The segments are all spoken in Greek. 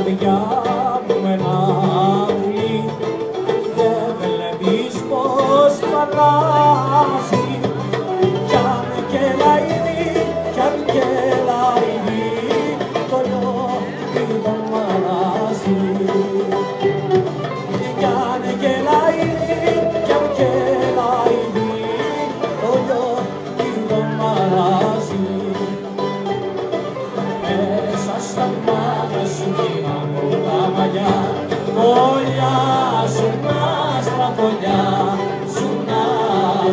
καρδιά μου ένα πουλί, δεν βλέπεις πως παλάζει. Κι αν και λαϊδί, κι αν και λαϊδί, το λιώδι δεν μ' αλλάζει. Κι αν και λαϊδί, κι αν και λαϊδί, το λιώδι δεν μ' αλλάζει. Μέσα στα μάτια σου γύρω τα μαλλιά, φωλιά σου να στραφωλιά, σου να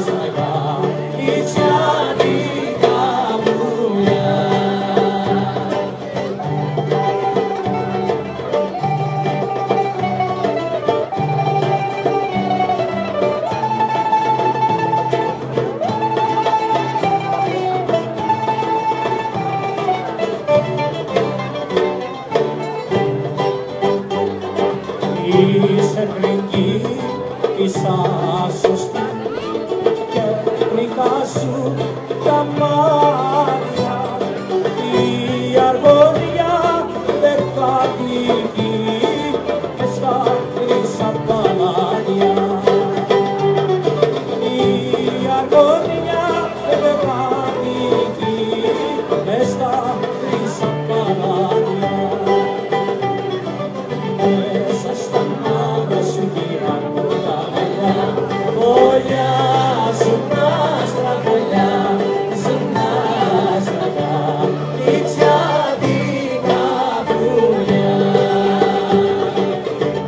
στραγά, λιτσιάτικα πουλιά. Είσαι κρυκή, είσαι σωστή και γλυκά σου τα μάτια, η αργονιά δεκατική μες στα χρυσά παλάτια. Η αργονιά δεκατική μες στα χρυσά παλάτια. Μέσα στα μάτια σου γύρω τα μαλλιά, φωλιά σου να στραφωλιά, σου να στραγά, λιτσιάτικα πουλιά.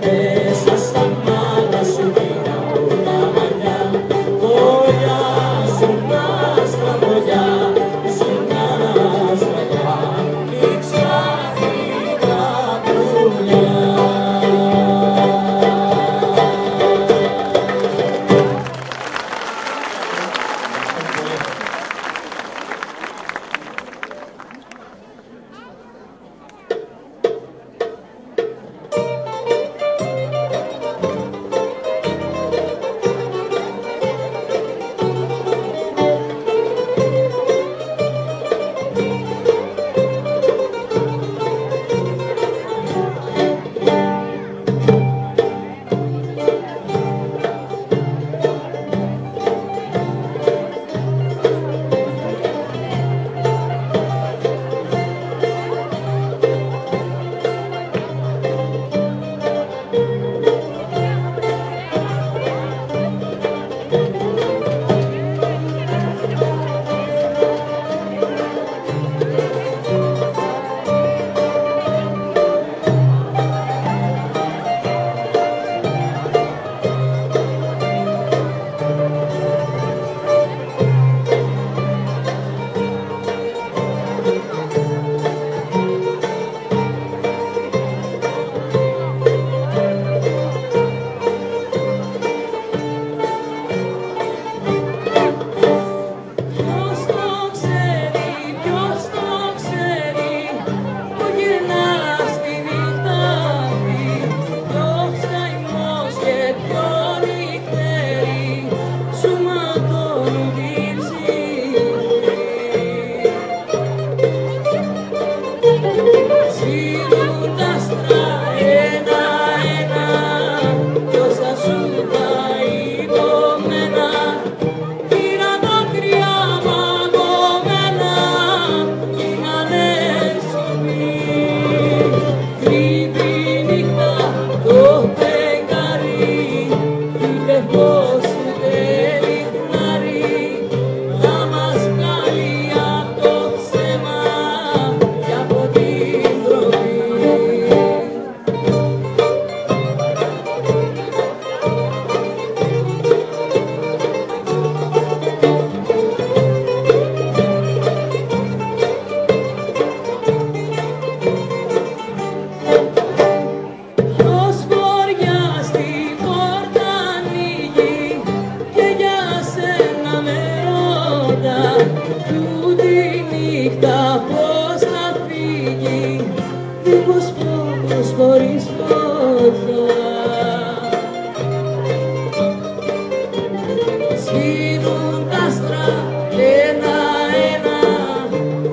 Μέσα στα μάτια σου γύρω τα μαλλιά, φωλιά σου να στραφωλιά, σου να στραγά, λιτσιάτικα πουλιά.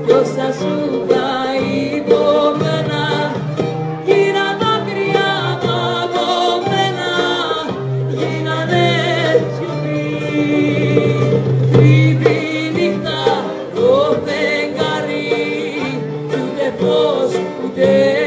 Ποιος θα σου τα υπομένα, γύρω ούτε